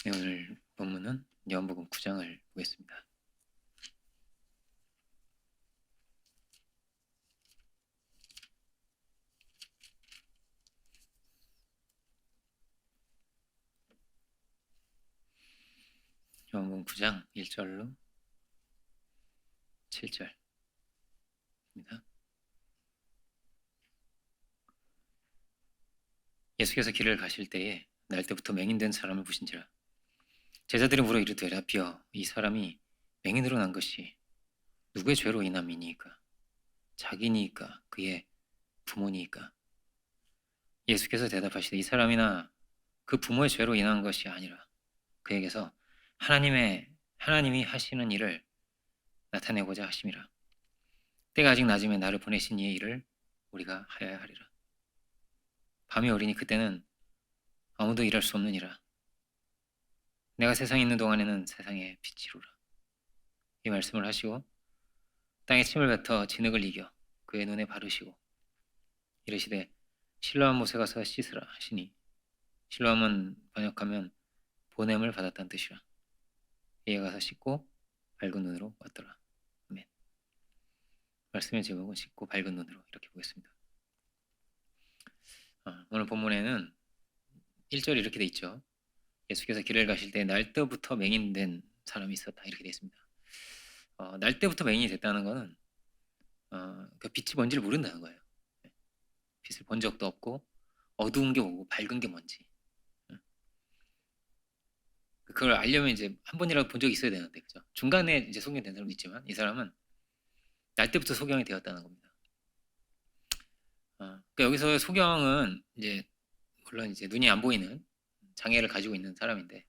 네, 오늘 본문은 요한복음 9장을 보겠습니다. 요한복음 9장 1절로 7절입니다. 예수께서 길을 가실 때에 날 때부터 맹인된 사람을 보신지라. 제자들이 물어 이르되 라비여, 이 사람이 맹인으로 난 것이 누구의 죄로 인함이니이까? 자기니이까 그의 부모니이까? 예수께서 대답하시되 이 사람이나 그 부모의 죄로 인한 것이 아니라 그에게서 하나님이 하시는 일을 나타내고자 하심이라. 때가 아직 낮음에 나를 보내신 이의 일을 우리가 하여야 하리라. 밤이 오리니 그때는 아무도 일할 수 없느니라. 내가 세상에 있는 동안에는 세상의 빛이로라. 이 말씀을 하시고 땅에 침을 뱉어 진흙을 이겨 그의 눈에 바르시고 이르시되 실로암 못에 가서 씻으라 하시니, 실로암은 번역하면 보냄을 받았다는 뜻이라. 이에 가서 씻고 밝은 눈으로 왔더라. 아멘. 말씀의 제목은 씻고 밝은 눈으로, 이렇게 보겠습니다. 오늘 본문에는 1절이 이렇게 돼 있죠. 예수께서 길을 가실 때 날 때부터 맹인된 사람이 있었다, 이렇게 돼 있습니다. 날 때부터 맹인이 됐다는 것은 그 빛이 뭔지를 모른다는 거예요. 빛을 본 적도 없고 어두운 게 뭐고 밝은 게 뭔지, 그걸 알려면 이제 한 번이라도 본 적이 있어야 되는데, 그죠? 중간에 이제 소경된 사람도 있지만 이 사람은 날 때부터 소경이 되었다는 겁니다. 그러니까 여기서 소경은 이제 물론 이제 눈이 안 보이는 장애를 가지고 있는 사람인데,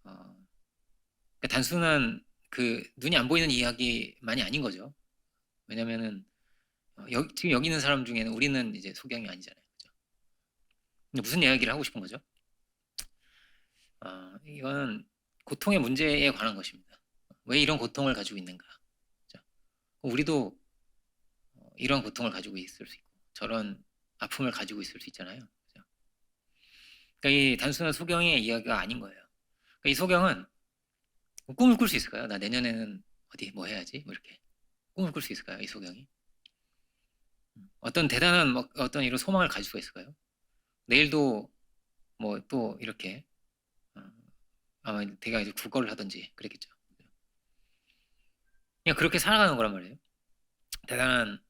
그러니까 단순한 그 눈이 안 보이는 이야기만이 아닌 거죠. 왜냐면은 지금 여기 있는 사람 중에는 우리는 이제 소경이 아니잖아요, 그죠? 근데 무슨 이야기를 하고 싶은 거죠? 이거는 고통의 문제에 관한 것입니다. 왜 이런 고통을 가지고 있는가? 그죠? 우리도 이런 고통을 가지고 있을 수 있고 저런 아픔을 가지고 있을 수 있잖아요. 그죠? 그러니까 이 단순한 소경의 이야기가 아닌 거예요. 그러니까 이 소경은 꿈을 꿀 수 있을까요? 나 내년에는 어디 뭐 해야지? 뭐 이렇게 꿈을 꿀 수 있을까요? 이 소경이? 어떤 대단한 어떤 이런 소망을 가질 수가 있을까요? 내일도 뭐 또 이렇게 아마 대가 이제 국어를 하든지 그랬겠죠. 그냥 그렇게 살아가는 거란 말이에요. 대단한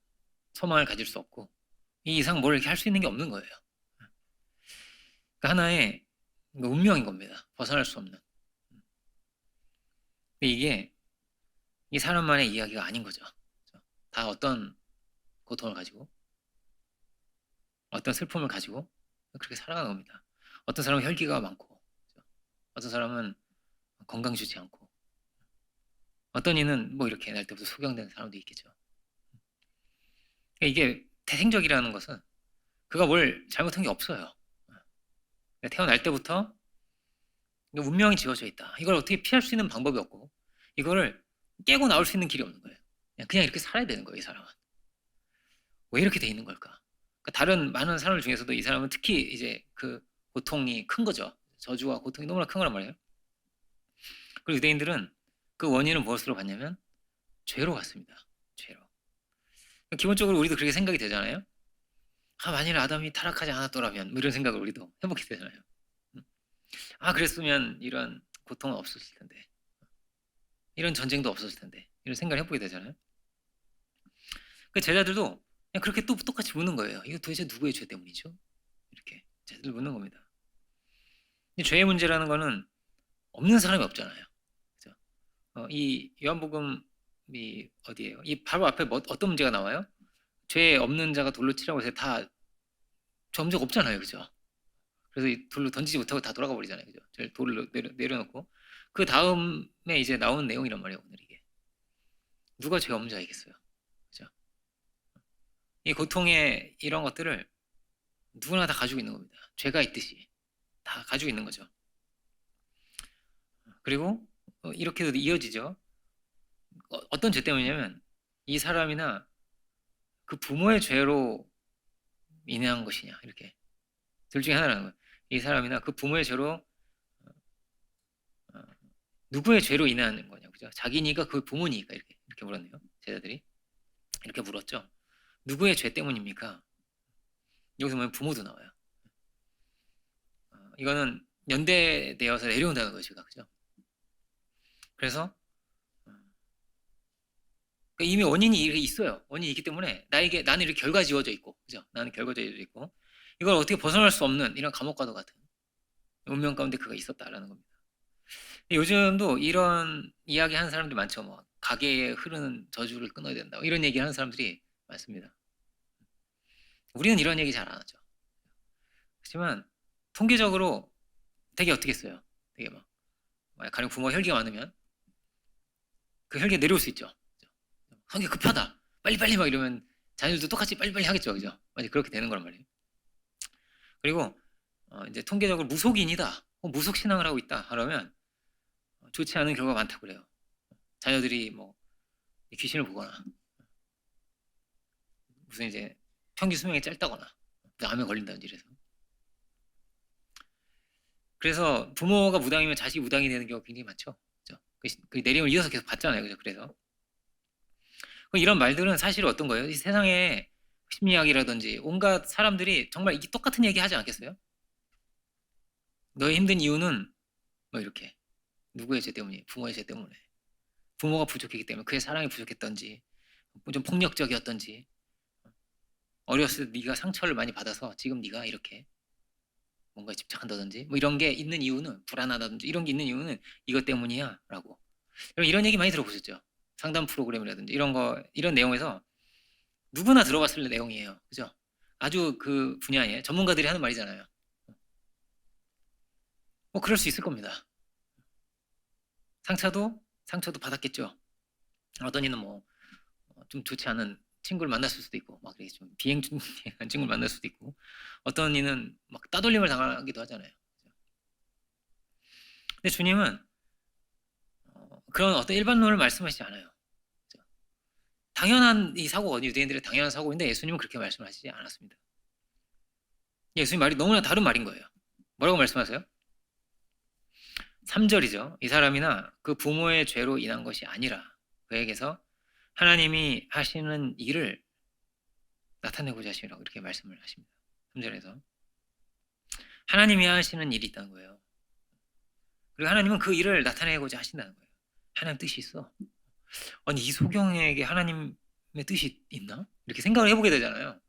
소망을 가질 수 없고 이 이상 뭘 이렇게 할 수 있는 게 없는 거예요. 그러니까 하나의 운명인 겁니다. 벗어날 수 없는. 근데 이게 이 사람만의 이야기가 아닌 거죠. 다 어떤 고통을 가지고 어떤 슬픔을 가지고 그렇게 살아가는 겁니다. 어떤 사람은 혈기가 많고, 어떤 사람은 건강 좋지 않고, 어떤 이는 뭐 이렇게 날 때부터 소경된 사람도 있겠죠. 이게 태생적이라는 것은 그가 뭘 잘못한 게 없어요. 태어날 때부터 운명이 지어져 있다. 이걸 어떻게 피할 수 있는 방법이 없고 이거를 깨고 나올 수 있는 길이 없는 거예요. 그냥 이렇게 살아야 되는 거예요, 이 사람은. 왜 이렇게 돼 있는 걸까? 그러니까 다른 많은 사람들 중에서도 이 사람은 특히 이제 그 고통이 큰 거죠. 저주와 고통이 너무나 큰 거란 말이에요. 그리고 유대인들은 그 원인을 무엇으로 봤냐면 죄로 봤습니다. 죄로. 기본적으로 우리도 그렇게 생각이 되잖아요. 만일 아담이 타락하지 않았더라면 뭐 이런 생각을 우리도 해보게 되잖아요. 그랬으면 이런 고통은 없었을 텐데, 이런 전쟁도 없었을 텐데, 이런 생각을 해보게 되잖아요. 그 제자들도 그냥 그렇게 또 똑같이 묻는 거예요. 이거 도대체 누구의 죄 때문이죠? 이렇게 제자들 묻는 겁니다. 죄의 문제라는 거는 없는 사람이 없잖아요. 그죠? 이 요한복음이 어디예요? 이 바로 앞에 어떤 문제가 나와요? 죄 없는 자가 돌로 치라고 해서 다 죄 없는 자가 없잖아요, 그죠? 그래서 이 돌로 던지지 못하고 다 돌아가 버리잖아요, 그죠? 돌을 내려놓고 그 다음에 이제 나오는 내용이란 말이에요, 오늘 이게. 누가 죄 없는 자이겠어요, 그죠? 이 고통의 이런 것들을 누구나 다 가지고 있는 겁니다. 죄가 있듯이 다 가지고 있는 거죠. 그리고 이렇게도 이어지죠. 어떤 죄 때문이냐면 이 사람이나 그 부모의 죄로 인해한 것이냐, 이렇게 둘 중에 하나라는 거예요. 이 사람이나 그 부모의 죄로 누구의 죄로 인하는 거냐, 그죠? 자기니까 그 부모니까 이렇게 물었네요. 제자들이 이렇게 물었죠. 누구의 죄 때문입니까? 여기서 보면 부모도 나와요. 이거는 연대되어서 내려온다는 거죠, 그죠? 그래서 이미 원인이 이렇게 있어요. 원인이 있기 때문에 나는 이렇게 결과지어져 있고, 그죠? 나는 결과지어져 있고, 이걸 어떻게 벗어날 수 없는 이런 감옥과도 같은 운명 가운데 그가 있었다라는 겁니다. 요즘도 이런 이야기 하는 사람들이 많죠. 뭐 가게에 흐르는 저주를 끊어야 된다, 이런 얘기 하는 사람들이 많습니다. 우리는 이런 얘기 잘 안 하죠. 하지만 통계적으로 되게 어떻게 써요? 되게 막 가령 부모 혈기가 많으면 그 혈기가 내려올 수 있죠. 성격 급하다, 빨리빨리 막 이러면 자녀들도 똑같이 빨리빨리 하겠죠, 그죠? 맞아, 그렇게 되는 거란 말이에요. 그리고 이제 통계적으로 무속인이다, 무속 신앙을 하고 있다 그러면 좋지 않은 결과가 많다고 그래요. 자녀들이 뭐 귀신을 보거나 무슨 이제 평균 수명이 짧다거나 암에 걸린다든지 이래서. 그래서 부모가 무당이면 자식이 무당이 되는 경우가 굉장히 많죠. 그죠? 그 내림을 이어서 계속 받잖아요, 그죠? 그래서 이런 말들은 사실 어떤 거예요? 이 세상에 심리학이라든지 온갖 사람들이 정말 이 똑같은 얘기 하지 않겠어요? 너의 힘든 이유는 뭐 이렇게 누구의 죄 때문이? 부모의 죄 때문에. 부모가 부족했기 때문에, 그의 사랑이 부족했던지, 좀 폭력적이었던지, 어렸을 때 네가 상처를 많이 받아서 지금 네가 이렇게 뭔가에 집착한다든지, 뭐 이런 게 있는 이유는, 불안하다든지 이런 게 있는 이유는 이것 때문이야 라고. 이런 얘기 많이 들어보셨죠? 상담 프로그램이라든지 이런 내용에서 누구나 들어봤을 내용이에요, 그죠? 아주 그 분야에 전문가들이 하는 말이잖아요. 뭐 그럴 수 있을 겁니다. 상처도 받았겠죠. 어떤 이는 뭐 좀 좋지 않은 친구를 만났을 수도 있고, 막 이렇게 좀 비행한 친구를 만날 수도 있고, 어떤 이는 막 따돌림을 당하기도 하잖아요. 근데 주님은 그런 어떤 일반론을 말씀하시지 않아요. 당연한 이 사고가 유대인들의 당연한 사고인데 예수님은 그렇게 말씀하시지 않았습니다. 예수님 말이 너무나 다른 말인 거예요. 뭐라고 말씀하세요? 3절이죠. 이 사람이나 그 부모의 죄로 인한 것이 아니라 그에게서 하나님이 하시는 일을 나타내고자 하시라고 이렇게 말씀을 하십니다. 3절에서 하나님이 하시는 일이 있다는 거예요. 그리고 하나님은 그 일을 나타내고자 하신다는 거예요. 하나님 뜻이 있어. 아니, 이 소경에게 하나님의 뜻이 있나? 이렇게 생각을 해보게 되잖아요.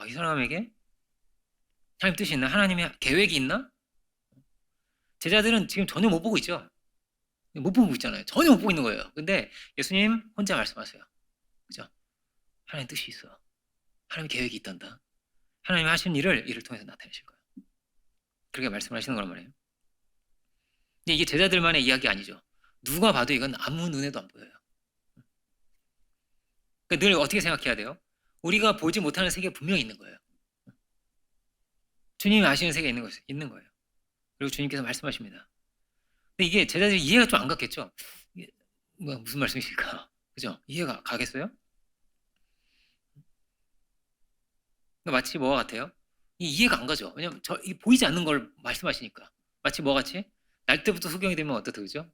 이 사람에게 하나님 뜻이 있나? 하나님의 계획이 있나? 제자들은 지금 전혀 못 보고 있죠. 못 보고 있잖아요. 전혀 못 보고 있는 거예요. 근데 예수님 혼자 말씀하세요. 그죠? 하나님 뜻이 있어. 하나님 계획이 있단다. 하나님이 하시는 일을 이를 통해서 나타내실 거예요. 그렇게 말씀을 하시는 거란 말이에요. 근데 이게 제자들만의 이야기 아니죠. 누가 봐도 이건 아무 눈에도 안 보여요. 그러니까 늘 어떻게 생각해야 돼요? 우리가 보지 못하는 세계가 분명히 있는 거예요. 주님이 아시는 세계가 있는 거예요. 그리고 주님께서 말씀하십니다. 근데 이게 제자들이 이해가 좀 안 갔겠죠? 이게 무슨 말씀이실까? 그죠? 이해가 가겠어요? 그러니까 마치 뭐와 같아요? 이해가 안 가죠. 왜냐면 보이지 않는 걸 말씀하시니까. 마치 뭐 같이? 날 때부터 소경이 되면 어떻다, 그죠?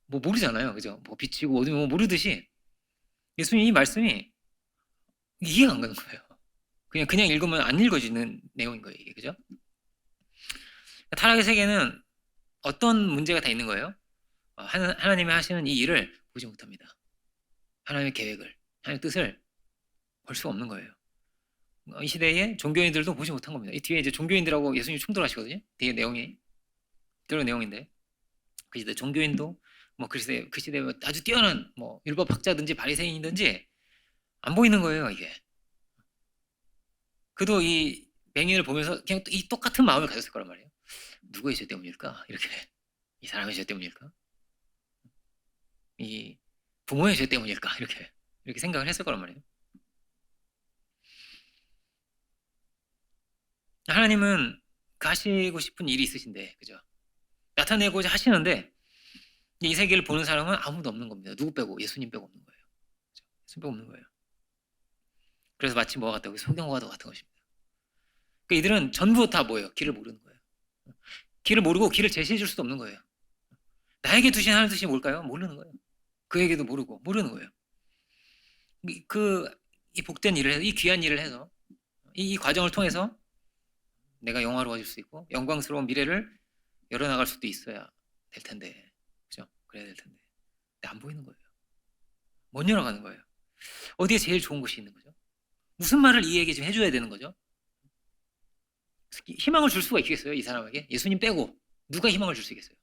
뭐 모르잖아요, 그죠? 뭐 비치고 어두면 뭐 모르듯이 예수님 이 말씀이 이해가 안 가는 거예요. 그냥 읽으면 안 읽어지는 내용인 거예요, 이게, 그죠? 타락의 세계는 어떤 문제가 다 있는 거예요? 하나님이 하시는 이 일을 보지 못합니다. 하나님의 계획을, 하나님의 뜻을 볼 수가 없는 거예요. 이 시대에 종교인들도 보지 못한 겁니다. 이 뒤에 이제 종교인들하고 예수님이 충돌하시거든요. 뒤에 내용이 그런 내용인데, 그 시대 종교인도 뭐 그 시대 아주 뛰어난 뭐 율법학자든지 바리새인이든지 안 보이는 거예요, 이게. 그도 이 맹인을 보면서 그냥 이 똑같은 마음을 가졌을 거란 말이에요. 누구의 죄 때문일까? 이렇게. 이 사람의 죄 때문일까? 이 부모의 죄 때문일까? 이렇게 생각을 했을 거란 말이에요. 하나님은 그 하시고 싶은 일이 있으신데, 그죠? 나타내고자 하시는데 이 세계를 보는 사람은 아무도 없는 겁니다. 누구 빼고? 예수님 빼고 없는 거예요. 그죠? 예수님 빼고 없는 거예요. 그래서 마치 뭐가 같다고? 소경과도 같은 것입니다. 그러니까 이들은 전부 다 뭐예요? 길을 모르는 거예요. 길을 모르고 길을 제시해 줄 수도 없는 거예요. 나에게 주신 하나님 뜻이 뭘까요? 모르는 거예요. 그에게도 모르는 거예요. 이 복된 일을 해서, 이 귀한 일을 해서, 이 과정을 통해서 내가 영화로워질 수 있고 영광스러운 미래를 열어나갈 수도 있어야 될 텐데, 그죠? 그래야 될 텐데, 근데 안 보이는 거예요. 못 열어가는 거예요. 어디에 제일 좋은 것이 있는 거죠? 무슨 말을 이에게 좀 해줘야 되는 거죠? 희망을 줄 수가 있겠어요? 이 사람에게? 예수님 빼고 누가 희망을 줄 수 있겠어요?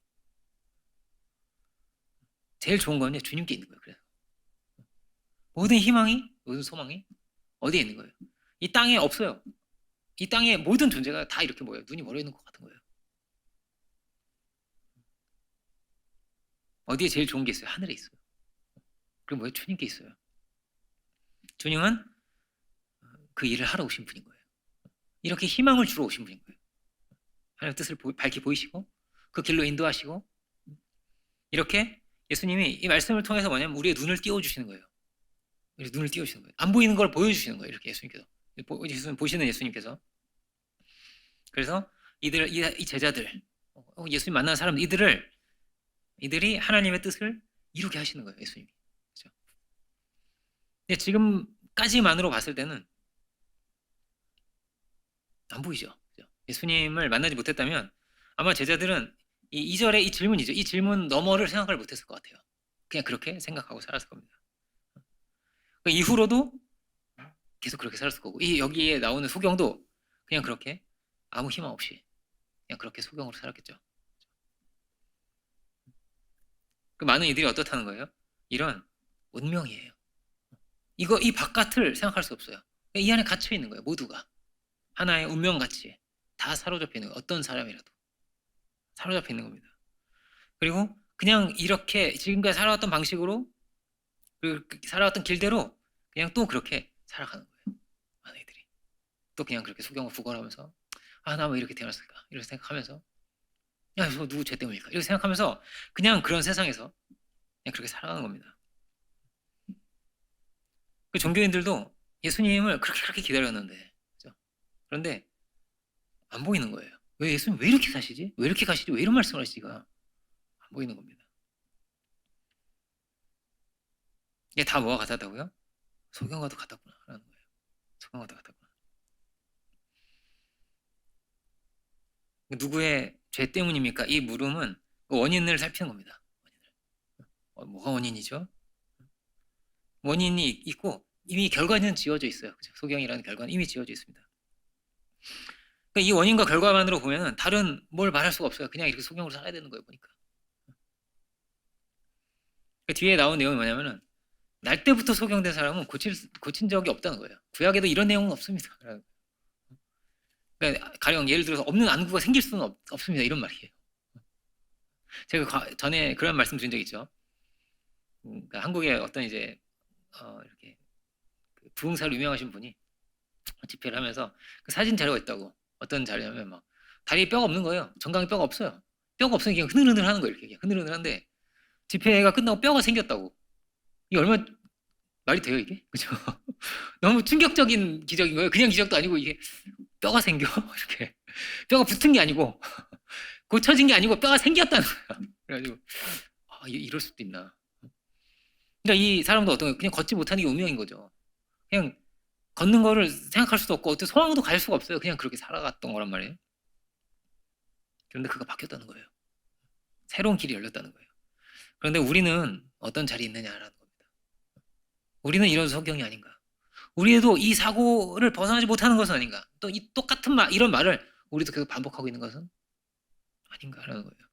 제일 좋은 거는 주님께 있는 거예요. 그래서 모든 희망이, 모든 소망이 어디에 있는 거예요? 이 땅에 없어요. 이 땅의 모든 존재가 다 이렇게 모여요. 눈이 멀어 있는 것 같은 거예요. 어디에 제일 좋은 게 있어요? 하늘에 있어요. 그리고 뭐예요? 주님께 있어요. 주님은 그 일을 하러 오신 분인 거예요. 이렇게 희망을 주러 오신 분인 거예요. 하나님의 뜻을 밝히 보이시고 그 길로 인도하시고, 이렇게 예수님이 이 말씀을 통해서 뭐냐면 우리의 눈을 띄워주시는 거예요. 우리 눈을 띄워주시는 거예요. 안 보이는 걸 보여주시는 거예요. 이렇게 예수님께서. 보시는 예수님께서. 그래서 이 제자들, 예수님 만난 사람, 이들이 하나님의 뜻을 이루게 하시는 거예요. 예수님이. 그렇죠? 근데 지금까지만으로 봤을 때는 안 보이죠. 그렇죠? 예수님을 만나지 못했다면 아마 제자들은 이 2절의 이 질문이죠. 이 질문 너머를 생각을 못했을 것 같아요. 그냥 그렇게 생각하고 살았을 겁니다. 그 이후로도 계속 그렇게 살았을 거고, 여기에 나오는 소경도 그냥 그렇게 아무 희망 없이 그냥 그렇게 소경으로 살았겠죠. 그 많은 이들이 어떻다는 거예요? 이런 운명이에요. 이 바깥을 생각할 수 없어요. 이 안에 갇혀 있는 거예요. 모두가 하나의 운명같이 다 사로잡혀 있는 거예요. 어떤 사람이라도 사로잡혀 있는 겁니다. 그리고 그냥 이렇게 지금까지 살아왔던 방식으로, 살아왔던 길대로 그냥 또 그렇게 살아가는 거예요. 많은 이들이 또 그냥 그렇게 소경을 구걸하면서, 나 왜 이렇게 태어났을까 이렇게 생각하면서, 야 이거 누구 죄 때문일까 이렇게 생각하면서 그냥 그런 세상에서 그냥 그렇게 살아가는 겁니다. 그 종교인들도 예수님을 그렇게 기다렸는데, 그렇죠? 그런데 안 보이는 거예요. 왜 예수님 왜 이렇게 사시지? 왜 이렇게 가시지? 왜 이런 말씀을 하시지가 안 보이는 겁니다. 이게 다 뭐가 같았다고요? 소경과도 같았구나 라는 거예요. 소경과도 같았구나. 누구의 죄 때문입니까? 이 물음은 그 원인을 살피는 겁니다. 뭐가 원인이죠? 원인이 있고 이미 결과는 지어져 있어요. 그렇죠? 소경이라는 결과는 이미 지어져 있습니다. 이 원인과 결과만으로 보면 다른 뭘 말할 수가 없어요. 그냥 이렇게 소경으로 살아야 되는 거예요. 보니까. 뒤에 나온 내용이 뭐냐면은 날 때부터 소경된 사람은 고친 적이 없다는 거예요. 구약에도 이런 내용은 없습니다. 그러니까 가령 예를 들어서 없는 안구가 생길 수는 없습니다. 이런 말이에요. 제가 전에 그런 말씀 드린 적 있죠. 그러니까 한국에 어떤 이제 이렇게 부흥사로 유명하신 분이 집회를 하면서 그 사진 자료가 있다고. 어떤 자료냐면 막 다리에 뼈가 없는 거예요. 정강이 뼈가 없어요. 뼈가 없으니까 그냥 흐느흐느 하는 거예요. 이렇게 흐느흐느한데 집회가 끝나고 뼈가 생겼다고. 이게 얼마나 말이 돼요 이게? 그죠? 너무 충격적인 기적인 거예요. 그냥 기적도 아니고 이게 뼈가 생겨 이렇게 뼈가 붙은 게 아니고 고쳐진 게 아니고 뼈가 생겼다는 거야. 그래가지고 이럴 수도 있나. 그러니까 이 사람도 어떤 거예요? 그냥 걷지 못하는 게 운명인 거죠. 그냥 걷는 거를 생각할 수도 없고 어떻게 소망도 갈 수가 없어요. 그냥 그렇게 살아갔던 거란 말이에요. 그런데 그가 바뀌었다는 거예요. 새로운 길이 열렸다는 거예요. 그런데 우리는 어떤 자리에 있느냐라는 겁니다. 우리는 이런 소경이 아닌가. 우리도 이 사고를 벗어나지 못하는 것은 아닌가. 또 이 똑같은 이런 말을 우리도 계속 반복하고 있는 것은 아닌가라는 거예요.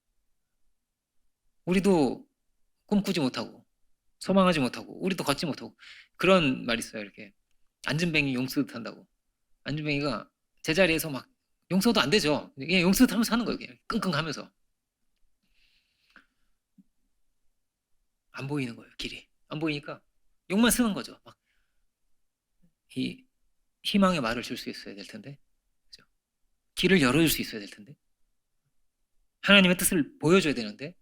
우리도 꿈꾸지 못하고 소망하지 못하고 우리도 걷지 못하고, 그런 말이 있어요. 이렇게 앉은뱅이 용쓰듯 한다고. 앉은뱅이가 제자리에서 막 용서도 안 되죠. 그냥 용쓰듯 하면서 하는 거예요. 그냥 끙끙하면서. 안 보이는 거예요. 길이. 안 보이니까 욕만 쓰는 거죠. 막 이 희망의 말을 줄 수 있어야 될 텐데, 그죠? 길을 열어줄 수 있어야 될 텐데, 하나님의 뜻을 보여줘야 되는데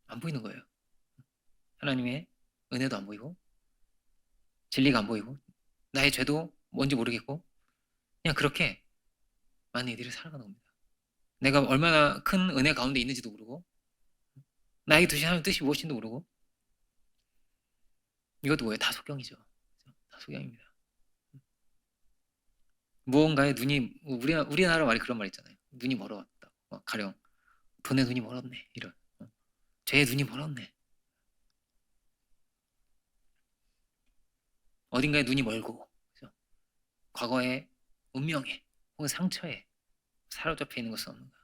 안 보이는 거예요. 하나님의 은혜도 안 보이고 진리가 안 보이고 나의 죄도 뭔지 모르겠고 그냥 그렇게 많은 이들이 살아가는 겁니다. 내가 얼마나 큰 은혜 가운데 있는지도 모르고, 나에게 주신 하나님 뜻이 무엇인지도 모르고, 이것도 뭐예요? 다 속경이죠. 다 속경입니다. 무언가에 눈이, 우리나라 말이 그런 말 있잖아요. 눈이 멀어왔다. 가령 돈에 눈이 멀었네. 이런. 죄에 눈이 멀었네. 어딘가에 눈이 멀고, 그죠? 과거의 운명에 혹은 상처에 사로잡혀 있는 것은 없는가.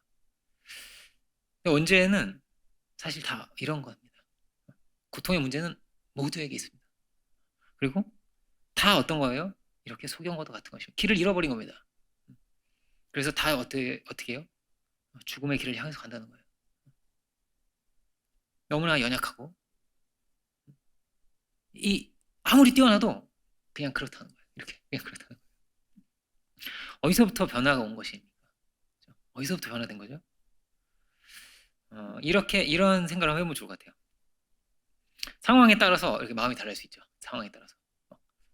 언제는 사실 다 이런 겁니다. 고통의 문제는 모두에게 있습니다. 그리고 다 어떤 거예요? 이렇게 소경과도 같은 것이고 길을 잃어버린 겁니다. 그래서 다 어떻게 해요? 죽음의 길을 향해서 간다는 거예요. 너무나 연약하고 아무리 뛰어나도 그냥 그렇다는 거예요. 이렇게 그냥 그렇다는 거예요. 어디서부터 변화가 온 것입니까? 어디서부터 변화된 거죠? 이런 생각을 해보면 좋을 것 같아요. 상황에 따라서 이렇게 마음이 달라질 수 있죠. 상황에 따라서.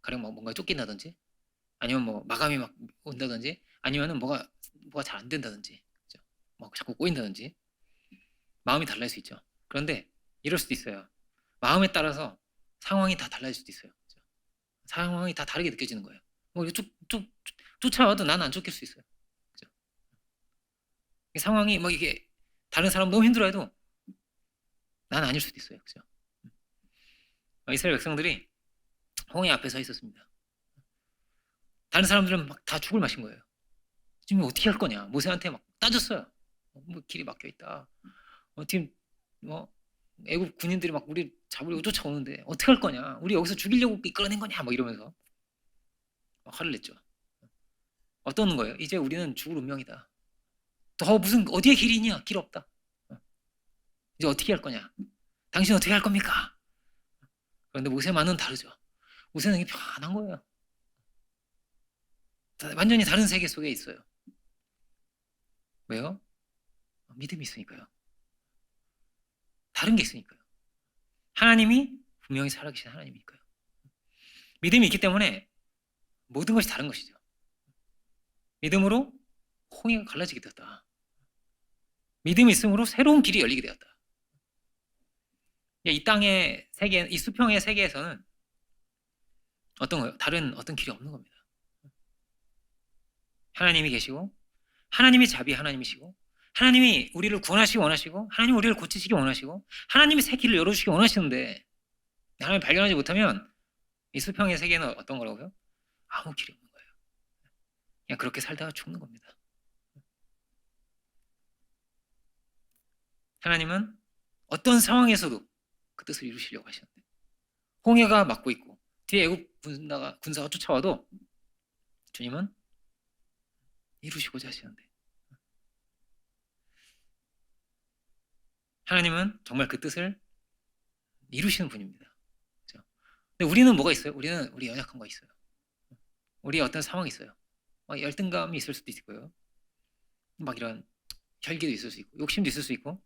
가령 뭔가 쫓긴다든지, 아니면 마감이 막 온다든지, 아니면은 뭐가 잘 안 된다든지, 그죠? 자꾸 꼬인다든지, 마음이 달라질 수 있죠. 그런데 이럴 수도 있어요. 마음에 따라서 상황이 다 달라질 수도 있어요. 그죠? 상황이 다 다르게 느껴지는 거예요. 쫓아와도 나는 안 쫓길 수 있어요. 그죠? 상황이 이게 다른 사람 너무 힘들어해도 나는 아닐 수도 있어요. 그죠? 이스라엘 백성들이 홍해 앞에 서 있었습니다. 다른 사람들은 막 다 죽을 맛인 거예요. 지금 어떻게 할 거냐? 모세한테 막 따졌어요. 길이 막혀 있다. 지금 애국 군인들이 막 우리 잡으려고 쫓아오는데 어떻게 할 거냐? 우리 여기서 죽이려고 이끌어낸 거냐? 막 이러면서 막 화를 냈죠. 어떤 거예요? 이제 우리는 죽을 운명이다. 더 무슨 어디에 길이 있냐? 길 없다. 이제 어떻게 할 거냐? 당신 어떻게 할 겁니까? 그런데 모세만은 다르죠. 모세는 이게 편안한 거예요. 완전히 다른 세계 속에 있어요. 왜요? 믿음이 있으니까요. 다른 게 있으니까요. 하나님이 분명히 살아계신 하나님이니까요. 믿음이 있기 때문에 모든 것이 다른 것이죠. 믿음으로 홍해가 갈라지게 되었다. 믿음이 있음으로 새로운 길이 열리게 되었다. 이 땅의 세계, 이 수평의 세계에서는 어떤 거예요? 다른 어떤 길이 없는 겁니다. 하나님이 계시고, 하나님이 자비 하나님이시고, 하나님이 우리를 구원하시기 원하시고, 하나님이 우리를 고치시기 원하시고, 하나님이 새 길을 열어주시기 원하시는데, 하나님을 발견하지 못하면 이 수평의 세계는 어떤 거라고요? 아무 길이 없는 거예요. 그냥 그렇게 살다가 죽는 겁니다. 하나님은 어떤 상황에서도 그 뜻을 이루시려고 하시는데, 홍해가 막고 있고 뒤에 애국 군사가 쫓아와도 주님은 이루시고자 하시는데, 하나님은 정말 그 뜻을 이루시는 분입니다. 그렇죠? 근데 우리는 뭐가 있어요? 우리는 우리 연약한 거 있어요. 우리 어떤 상황이 있어요. 열등감이 있을 수도 있고요. 막 이런 혈기도 있을 수 있고, 욕심도 있을 수 있고,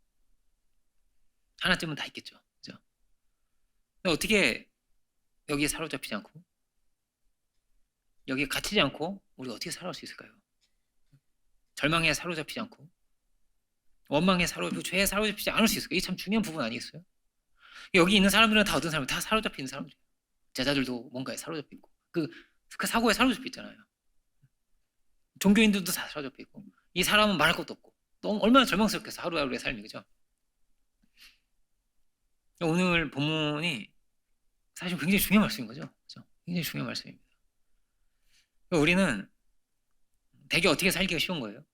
하나쯤은 다 있겠죠. 그죠? 근데 어떻게 여기에 사로잡히지 않고, 여기에 갇히지 않고, 우리가 어떻게 살아갈 수 있을까요? 절망에 사로잡히지 않고, 원망에 사로잡히고, 죄에 사로잡히지 않을 수 있을까요? 이게 참 중요한 부분 아니겠어요? 여기 있는 사람들은 다 어떤 사람이 다 사로잡히는 사람들이에요. 제자들도 뭔가에 사로잡혀 있고, 그 사고에 사로잡혀 있잖아요. 종교인들도 다 사로잡혀 있고, 이 사람은 말할 것도 없고, 또 얼마나 절망스럽겠어, 하루하루의 삶이. 그죠? 오늘 본문이 사실 굉장히 중요한 말씀인 거죠. 그죠? 굉장히 중요한 말씀입니다. 우리는 되게 어떻게 살기가 쉬운 거예요.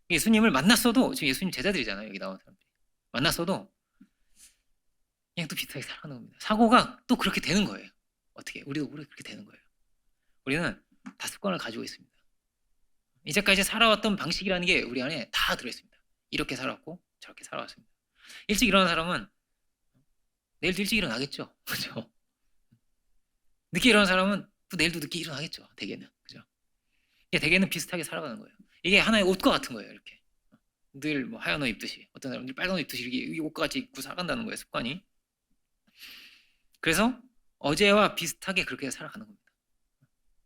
예수님을 만났어도, 지금 예수님 제자들이잖아요, 여기 나온 사람들이. 만났어도 그냥 또 비슷하게 살아가는 겁니다. 사고가 또 그렇게 되는 거예요. 어떻게? 우리도 그렇게 되는 거예요. 우리는 다 습관을 가지고 있습니다. 이제까지 살아왔던 방식이라는 게 우리 안에 다 들어있습니다. 이렇게 살았고 저렇게 살아왔습니다. 일찍 일어난 사람은 내일도 일찍 일어나겠죠. 그죠? 늦게 일어난 사람은 또 내일도 늦게 일어나겠죠. 대개는. 그죠? 대개는 비슷하게 살아가는 거예요. 이게 하나의 옷과 같은 거예요. 이렇게. 늘 하얀 옷 입듯이, 어떤 사람들 빨간 옷 입듯이 이렇게 옷과 같이 입고 살아간다는 거예요. 습관이. 그래서 어제와 비슷하게 그렇게 살아가는 겁니다.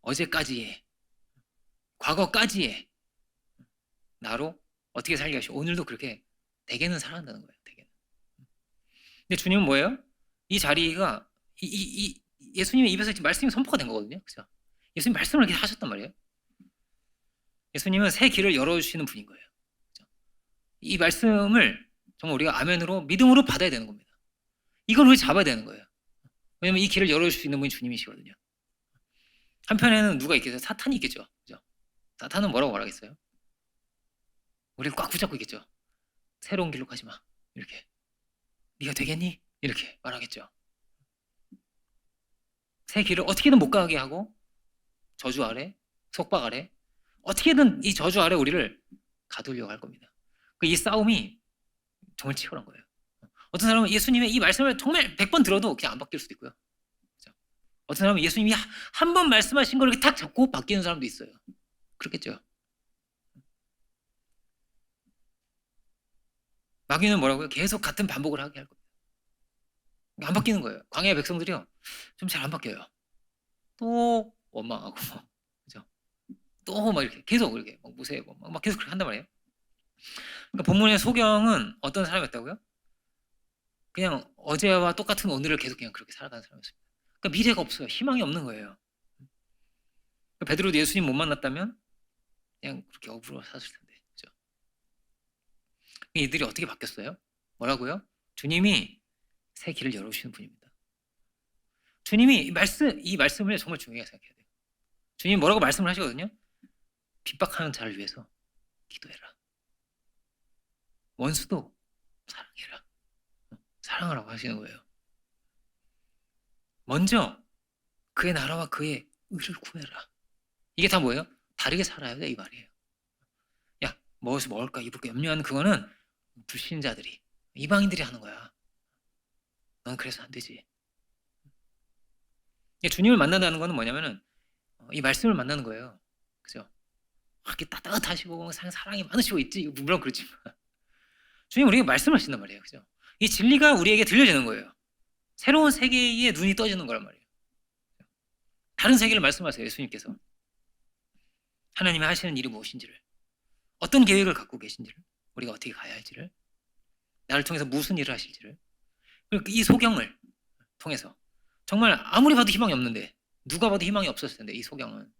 어제까지의, 과거까지의 나로 어떻게 살게 하시고 오늘도 그렇게 대개는 살아간다는 거예요. 대개는. 근데 주님은 뭐예요? 이 자리가 예수님의 입에서 지금 말씀이 선포가 된 거거든요. 그죠? 예수님 말씀을 이렇게 하셨단 말이에요. 예수님은 새 길을 열어주시는 분인 거예요. 그죠? 이 말씀을 정말 우리가 아멘으로 믿음으로 받아야 되는 겁니다. 이걸 우리 잡아야 되는 거예요. 왜냐면 이 길을 열어줄 수 있는 분이 주님이시거든요. 한편에는 누가 있겠어요? 사탄이 있겠죠. 그죠? 사탄은 뭐라고 말하겠어요? 우리를 꽉 붙잡고 있겠죠. 새로운 길로 가지 마. 이렇게. 네가 되겠니? 이렇게 말하겠죠. 새 길을 어떻게든 못 가게 하고 저주 아래, 속박 아래 어떻게든 이 저주 아래 우리를 가두려고 할 겁니다. 이 싸움이 정말 치열한 거예요. 어떤 사람은 예수님의 이 말씀을 정말 100번 들어도 그냥 안 바뀔 수도 있고요. 그렇죠? 어떤 사람은 예수님이 한 번 말씀하신 걸 이렇게 탁 잡고 바뀌는 사람도 있어요. 그렇겠죠. 마귀는 뭐라고요? 계속 같은 반복을 하게 할 겁니다. 안 바뀌는 거예요. 광야의 백성들이요. 좀 잘 안 바뀌어요. 또 원망하고, 그죠? 또 막 이렇게 계속 이렇게 막 무세하고 막 계속 그렇게 한단 말이에요. 그러니까 본문의 소경은 어떤 사람이었다고요? 그냥 어제와 똑같은 오늘을 계속 그냥 그렇게 살아가는 사람이었습니다. 그러니까 미래가 없어요. 희망이 없는 거예요. 베드로도 예수님 못 만났다면 그냥 그렇게 억울로 샀을 텐데, 그죠? 이들이 어떻게 바뀌었어요? 뭐라고요? 주님이 새 길을 열어주시는 분입니다. 주님이 이 말씀을 정말 중요하게 생각해야 돼요. 주님이 뭐라고 말씀을 하시거든요. 핍박하는 자를 위해서 기도해라. 원수도 사랑해라. 사랑하라고 하시는 거예요. 먼저 그의 나라와 그의 의를 구해라. 이게 다 뭐예요? 다르게 살아야 돼 이 말이에요. 야, 무엇을 먹을까 입을까 염려하는 그거는 불신자들이 이방인들이 하는 거야. 넌 그래서 안 되지. 주님을 만난다는 거는 뭐냐면은 이 말씀을 만나는 거예요. 그죠? 이렇게 따뜻하시고 사랑이 많으시고 있지. 물론 그렇지만 주님 우리에게 말씀하신단 말이에요. 그죠? 이 진리가 우리에게 들려지는 거예요. 새로운 세계의 눈이 떠지는 거란 말이에요. 다른 세계를 말씀하세요. 예수님께서. 하나님이 하시는 일이 무엇인지를, 어떤 계획을 갖고 계신지를, 우리가 어떻게 가야 할지를, 나를 통해서 무슨 일을 하실지를, 그리고 이 소경을 통해서 정말 아무리 봐도 희망이 없는데, 누가 봐도 희망이 없었을 텐데 이 소경은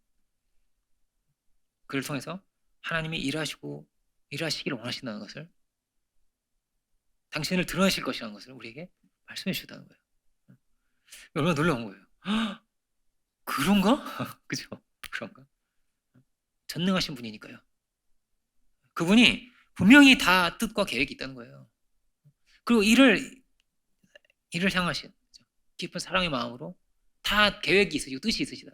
그를 통해서 하나님이 일하시기를 원하신다는 것을, 당신을 드러내실 것이라는 것을 우리에게 말씀해 주셨다는 거예요. 얼마나 놀라운 거예요. 그런가? 그죠? 그런가? 전능하신 분이니까요. 그분이 분명히 다 뜻과 계획이 있다는 거예요. 그리고 이를 향하신 깊은 사랑의 마음으로 다 계획이 있으시고 뜻이 있으시다.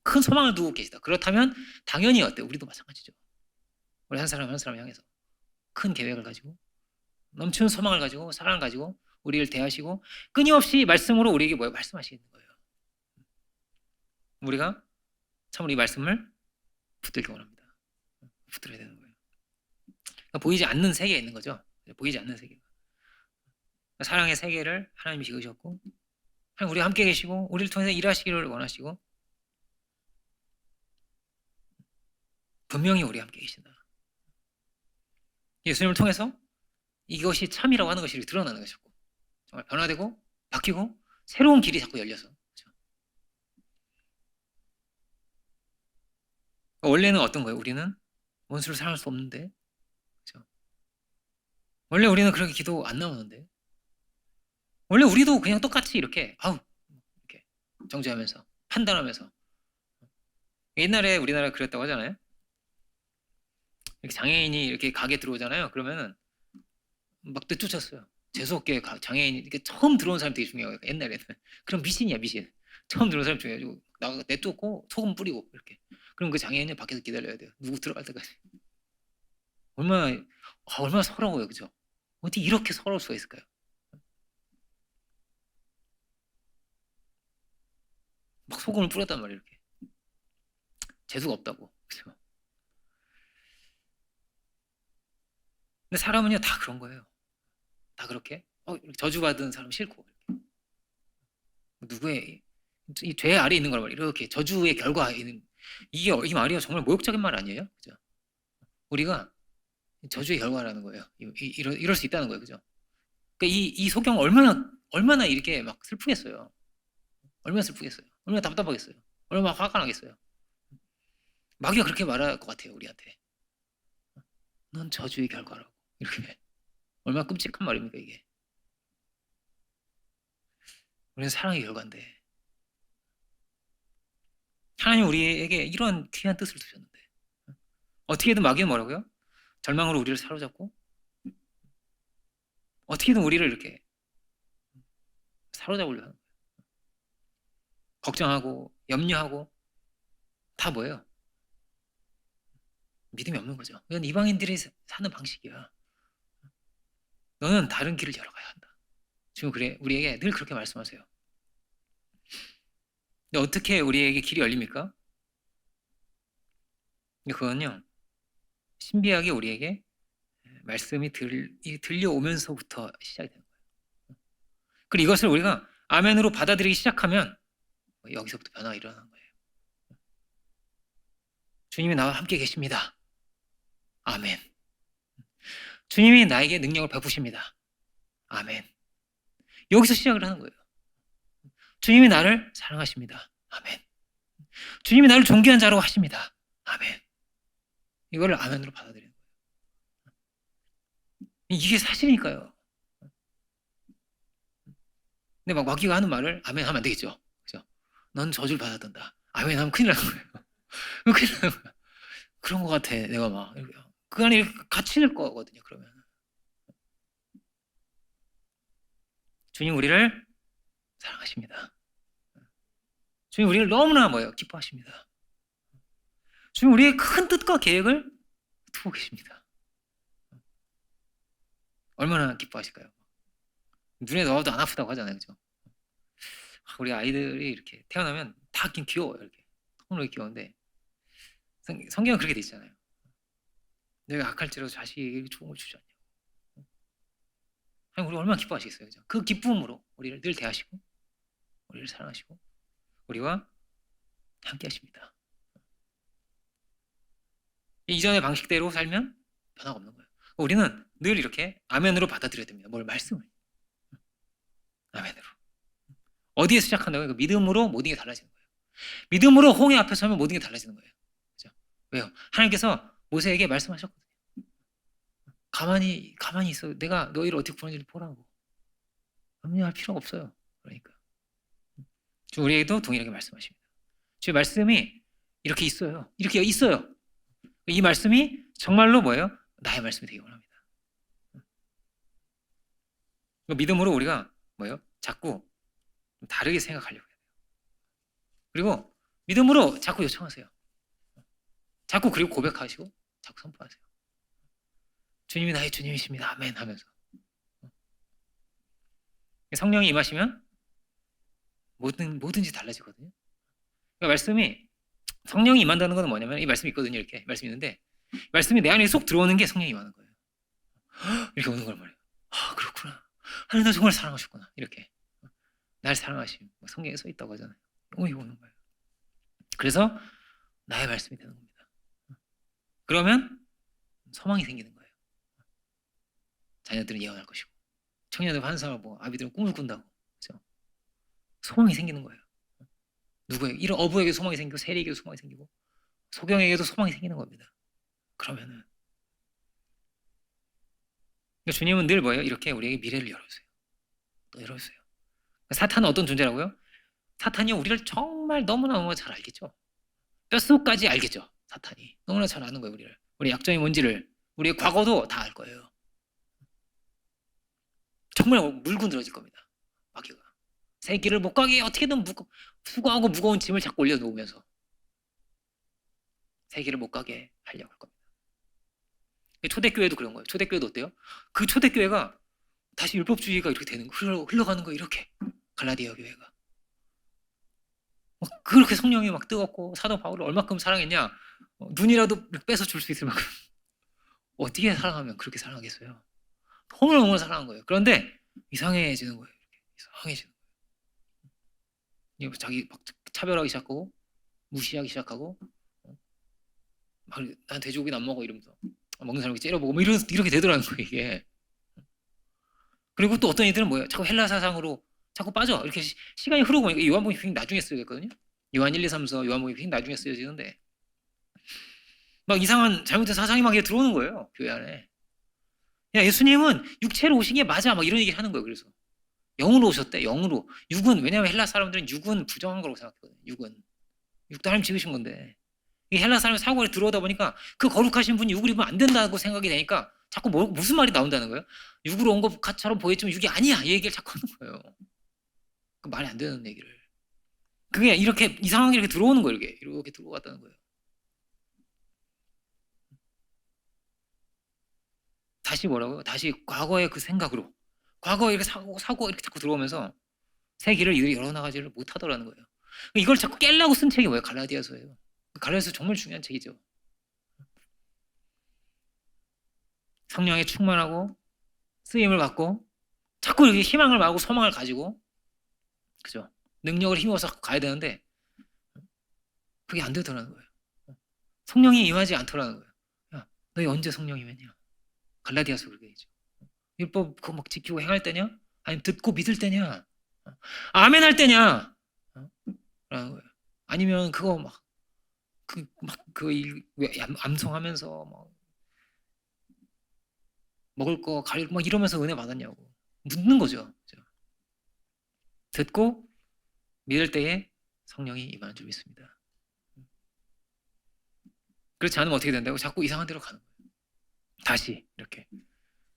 큰 소망을 두고 계시다. 그렇다면 당연히 어때요? 우리도 마찬가지죠. 우리 한 사람 한 사람 향해서 큰 계획을 가지고 넘치는 소망을 가지고 사랑을 가지고 우리를 대하시고 끊임없이 말씀으로 우리에게 말씀하시는 거예요. 우리가 참으로 이 말씀을 붙들기 원합니다. 붙들어야 되는 거예요. 그러니까 보이지 않는 세계에 있는 거죠. 보이지 않는 세계. 사랑의 세계를 하나님이 지으셨고 하나님 우리와 함께 계시고 우리를 통해서 일하시기를 원하시고 분명히 우리와 함께 계신다. 예수님을 통해서 이것이 참이라고 하는 것이 드러나는 것이고 정말 변화되고 바뀌고 새로운 길이 자꾸 열려서 그렇죠? 원래는 어떤 거예요? 우리는 원수를 사랑할 수 없는데 그렇죠? 원래 우리는 그렇게 기도 안 나오는데 원래 우리도 그냥 똑같이 이렇게 이렇게 정죄하면서 판단하면서 옛날에 우리나라 그랬다고 하잖아요. 이렇게 장애인이 이렇게 가게 들어오잖아요. 그러면은 막 내쫓았어요. 재수없게 장애인이 이렇게 처음 들어온 사람 되게 중요해요. 옛날에는 그럼 미신이야 미신. 처음 들어온 사람 중요해가지고 내쫓고 소금 뿌리고 이렇게. 그럼 그 장애인이 밖에서 기다려야 돼요. 누구 들어갈 때까지. 얼마나 서러워요, 그죠? 어떻게 이렇게 서러울 수가 있을까요? 막 소금을 뿌렸단 말이에요, 이렇게. 재수가 없다고, 그죠? 근데 사람은요 다 그런 거예요. 다 그렇게 저주받은 사람 싫고 누구의 이 죄 아래 있는 걸 말이에요. 이렇게 저주의 결과에 있는 이 말이요 정말 모욕적인 말 아니에요, 그죠? 우리가 저주의 결과라는 거예요. 이럴 수 있다는 거예요, 그죠? 그러니까 이 소경 얼마나 이렇게 막 슬프겠어요. 얼마나 슬프겠어요. 얼마나 답답하겠어요. 얼마나 화가 나겠어요. 마귀가 그렇게 말할 것 같아요, 우리한테. 넌 저주의 결과라고. 이렇게. 얼마나 끔찍한 말입니까, 이게. 우리는 사랑의 결과인데. 하나님 우리에게 이런 귀한 뜻을 두셨는데. 어떻게든 마귀는 뭐라고요? 절망으로 우리를 사로잡고, 어떻게든 우리를 이렇게 사로잡으려 하는 거예요. 걱정하고, 염려하고, 다 뭐예요? 믿음이 없는 거죠. 이건 이방인들이 사는 방식이야. 너는 다른 길을 열어가야 한다. 지금 그래 우리에게 늘 그렇게 말씀하세요. 근데 어떻게 우리에게 길이 열립니까? 그건요, 신비하게 우리에게 말씀이 들려오면서부터 시작이 되는 거예요. 그리고 이것을 우리가 아멘으로 받아들이기 시작하면 여기서부터 변화가 일어나는 거예요. 주님이 나와 함께 계십니다. 아멘. 주님이 나에게 능력을 베푸십니다. 아멘. 여기서 시작을 하는 거예요. 주님이 나를 사랑하십니다. 아멘. 주님이 나를 존귀한 자로 하십니다. 아멘. 이거를 아멘으로 받아들이는 거예요. 이게 사실이니까요. 근데 막 마귀가 하는 말을 아멘 하면 안 되겠죠. 그죠? 넌 저주를 받아든다. 아멘 하면 큰일 나는 거예요. 큰일 나는 거예요. 그런 것 같아. 내가 막 그 안에 갇힐 거거든요. 그러면 주님 우리를 사랑하십니다. 주님 우리를 너무나 뭐예요? 기뻐하십니다. 주님 우리의 큰 뜻과 계획을 두고 계십니다. 얼마나 기뻐하실까요? 눈에 넣어도 안 아프다고 하잖아요. 그죠? 우리 아이들이 이렇게 태어나면 다 귀여워요. 이렇게 너무나 귀여운데 성경은 그렇게 돼 있잖아요. 내가 악할지라도 자식에게 좋은 걸 주지 않냐고. 하나님 우리 얼마나 기뻐하시겠어요. 그죠? 그 기쁨으로 우리를 늘 대하시고 우리를 사랑하시고 우리와 함께 하십니다. 이전의 방식대로 살면 변화가 없는 거예요. 우리는 늘 이렇게 아멘으로 받아들여야 됩니다. 뭘 말씀을. 아멘으로. 어디에서 시작한다고요? 믿음으로 모든 게 달라지는 거예요. 믿음으로 홍해 앞에 서면 모든 게 달라지는 거예요. 그죠? 왜요? 하나님께서 모세에게 말씀하셨거든요. 가만히 있어. 내가 너희를 어떻게 구원할지 보라고. 염려할 필요가 없어요. 그러니까. 우리에게도 동일하게 말씀하십니다. 주의 말씀이 이렇게 있어요. 이렇게 있어요. 이 말씀이 정말로 뭐예요? 나의 말씀이 되기 원합니다. 믿음으로 우리가 뭐예요? 자꾸 다르게 생각하려고 해요. 그리고 믿음으로 자꾸 요청하세요. 자꾸 그리고 고백하시고 자꾸 선포하세요. 주님이 나의 주님이십니다. 아멘 하면서. 성령이 임하시면 뭐든지 달라지거든요. 그러니까 말씀이 성령이 임한다는 건 뭐냐면 이 말씀이 있거든요. 이렇게 말씀이 있는데 말씀이 내 안에 쏙 들어오는 게 성령이 임하는 거예요. 이렇게 오는 걸 말해요. 아 그렇구나. 하나님 나 정말 사랑하셨구나. 이렇게 날 사랑하심 성경에 써 있다고 하잖아요. 이거 오는 거예요. 그래서 나의 말씀이 되는 겁니다. 그러면 소망이 생기는 거예요. 자녀들은 예언할 것이고 청년들 환상하고 아비들은 꿈을 꾼다고. 그렇죠? 소망이 생기는 거예요. 누구에게 이런 어부에게 소망이 생기고 세리에게도 소망이 생기고 소경에게도 소망이 생기는 겁니다. 그러면은 주님은 늘 뭐예요? 이렇게 우리에게 미래를 열어주세요. 또 열어주세요. 사탄은 어떤 존재라고요? 사탄이 우리를 정말 너무나 잘 알겠죠. 뼛속까지 알겠죠. 사탄이 너무나 잘 아는 거예요. 우리를. 우리 약점이 뭔지를 우리의 과거도 다 알 거예요. 정말 물군들어질 겁니다. 마귀가 새 길을 못 가게 어떻게든 수고하고 무거운 짐을 자꾸 올려놓으면서 새 길을 못 가게 하려고 할 겁니다. 초대교회도 그런 거예요. 초대교회도 어때요? 그 초대교회가 다시 율법주의가 이렇게 되는 거, 흘러가는 거 이렇게 갈라디아 교회가 막 그렇게 성령이 막 뜨겁고 사도 바울을 얼마큼 사랑했냐? 눈이라도 빼서 줄 수 있을 만큼 어떻게 사랑하면 그렇게 사랑하겠어요? 너무너무 사랑한 거예요. 그런데 이상해지는 거예요. 이렇게. 이상해지는 거예요. 자기 막 차별하기 시작하고 무시하기 시작하고 막 난 돼지고기는 안 먹어 이러면서 먹는 사람 째려보고 뭐 이렇게 되더라는 거예요 이게. 그리고 또 어떤 애들은 뭐예요? 자꾸 헬라 사상으로 자꾸 빠져. 이렇게 시간이 흐르고 보니까 요한복음이 나중에 쓰여졌거든요. 요한 1, 2, 3, 4 요한복음이 나중에 쓰여지는데 막 이상한 잘못된 사상이 막 들어오는 거예요 교회 안에. 야 예수님은 육체로 오신 게 맞아 막 이런 얘기를 하는 거예요. 그래서 영으로 오셨대. 영으로. 육은 왜냐하면 헬라 사람들은 육은 부정한 거라고 생각하거든요. 육도 하나님 지으신 건데 이 헬라 사람의 사고를 들어오다 보니까 그 거룩하신 분이 육을 입으면 안 된다고 생각이 되니까 자꾸 무슨 말이 나온다는 거예요? 육으로 온 것처럼 보였지만 육이 아니야 이 얘기를 자꾸 하는 거예요. 그 말이 안 되는 얘기를. 그게 이렇게 이상하게 이렇게 들어오는 거예요. 이렇게 들어왔다는 거예요. 다시 뭐라고요? 다시 과거의 그 생각으로 과거에 이렇게 사고가 이렇게 자꾸 들어오면서 새 길을 열어나가지를 못하더라는 거예요. 이걸 자꾸 깨려고 쓴 책이 뭐예요? 갈라디아서예요. 갈라디아서 정말 중요한 책이죠. 성령에 충만하고 쓰임을 받고 자꾸 이렇게 희망을 말고 소망을 가지고 그죠? 능력을 힘입어서 가야 되는데 그게 안 되더라는 거예요. 성령이 임하지 않더라는 거예요. 야, 너희 언제 성령이 임했냐? 갈라디아서 그렇게 되죠. 율법 그거 막 지키고 행할 때냐? 아니면 듣고 믿을 때냐? 아멘 할 때냐? 라는 거예요. 아니면 그거 암송하면서 막 먹을 거 가리고 막 이러면서 은혜 받았냐고 묻는 거죠. 듣고 믿을 때에 성령이 임하는 줄 믿습니다. 그렇지 않으면 어떻게 된다고? 자꾸 이상한 데로 가는 거예요. 다시 이렇게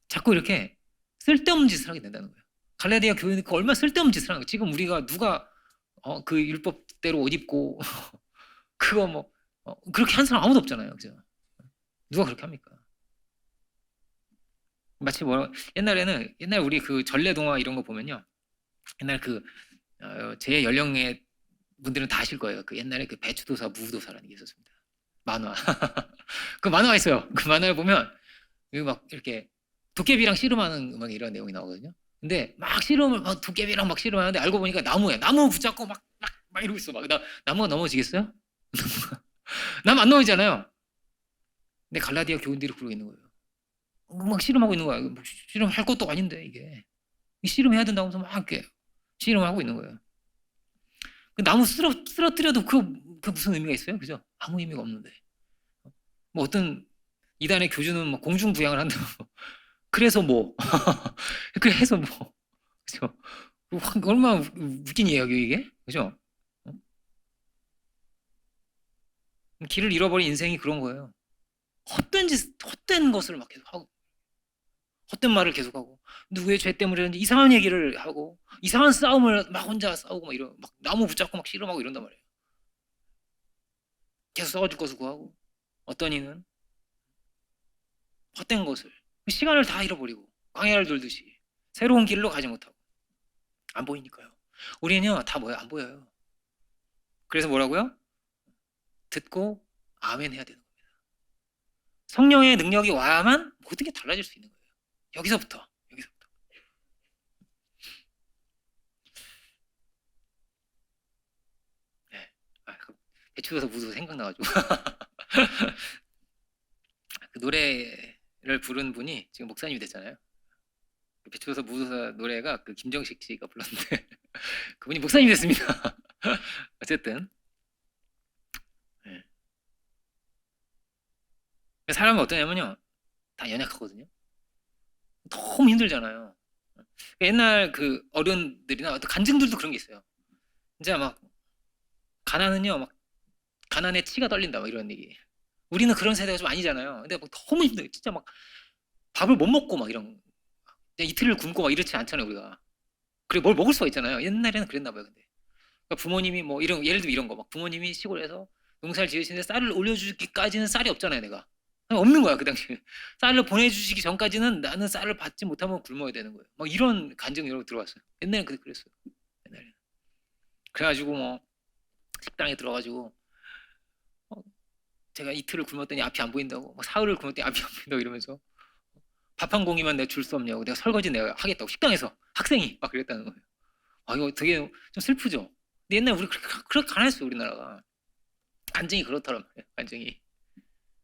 자꾸 이렇게 쓸데없는 짓을 하게 된다는 거예요. 갈라디아 교회는 얼마나 쓸데없는 짓을 하는 거예요. 지금 우리가 누가 그 율법대로 옷 입고 그거 뭐 그렇게 한 사람 아무도 없잖아요. 그죠? 누가 그렇게 합니까? 마치 옛날 우리 그 전래동화 이런 거 보면요. 옛날 제 연령의 분들은 다 아실 거예요. 그 옛날에 그 배추도사 무도사라는 게 있었습니다. 만화. 그 만화가 있어요. 그 만화를 보면 막 이렇게 도깨비랑 씨름하는 막 이런 내용이 나오거든요. 근데 막 씨름을 막 도깨비랑 막 씨름하는데 알고 보니까 나무야. 나무 붙잡고 막 이러고 있어. 막 나무가 넘어지겠어요? 나무 안 넘어지잖아요. 근데 갈라디아 교인들이 그러고 있는 거예요. 막 씨름하고 있는 거야. 씨름할 것도 아닌데 이게 씨름해야 된다고 하면서 막 이렇게 씨름하고 있는 거예요. 그 나무 쓰러뜨려도 그 무슨 의미가 있어요? 그죠? 아무 의미가 없는데. 뭐 어떤 이단의 교주는 뭐 공중부양을 한다고. 그래서 뭐 그래서 뭐 그죠? 얼마나 웃긴 이야기예요 이게? 그죠? 길을 잃어버린 인생이 그런 거예요. 헛된 것을 막 계속 하고 헛된 말을 계속하고 누구의 죄 때문에 이상한 얘기를 하고 이상한 싸움을 막 혼자 싸우고 막 나무 붙잡고 막 씨름하고 이런단 말이에요. 계속 싸워줄 것을 구하고 어떤 이는 헛된 것을 시간을 다 잃어버리고 광야를 돌듯이 새로운 길로 가지 못하고 안 보이니까요. 우리는요 다 뭐예요? 안 보여요. 그래서 뭐라고요? 듣고 아멘 해야 되는 겁니다. 성령의 능력이 와야만 모든 게 달라질 수 있는 거예요. 여기서부터. 네. 배추도사 무도 생각나가지고 그 노래를 부른 분이 지금 목사님이 됐잖아요. 배추도사 무도사 노래가 그 김정식 씨가 불렀는데 그분이 목사님이 됐습니다. 어쨌든 네. 사람은 어떠냐면요 다 연약하거든요. 너무 힘들잖아요. 옛날 그 어른들이나 어떤 간증들도 그런 게 있어요. 진짜 막 가난은요 막 가난에 치가 떨린다 막 이런 얘기. 우리는 그런 세대가 좀 아니잖아요. 근데 막 너무 힘들어요. 진짜 막 밥을 못 먹고 막 이런 이틀을 굶고 막 이렇지 않잖아요 우리가. 그래 뭘 먹을 수가 있잖아요. 옛날에는 그랬나 봐요. 근데 그러니까 부모님이 뭐 예를 들면 이런 거 막 부모님이 시골에서 농사를 지으시는데 쌀을 올려주기까지는 쌀이 없잖아요 내가. 없는 거야 그 당시에. 쌀을 보내주시기 전까지는 나는 쌀을 받지 못하면 굶어야 되는 거예요. 막 이런 간증 이런 거 들어왔어요. 옛날엔 그랬어요. 옛날에. 그래가지고 뭐 식당에 들어가지고 제가 이틀을 굶었더니 앞이 안 보인다고, 사흘을 굶었더니 앞이 안 보인다고 이러면서 밥 한 공기만 내가 줄 수 없냐고, 내가 설거지 내가 하겠다고 식당에서 학생이 막 그랬다는 거예요. 이거 되게 좀 슬프죠. 근데 옛날 우리 그렇게 가난했어요 우리나라가. 간증이 그렇더란 말이에요. 간증이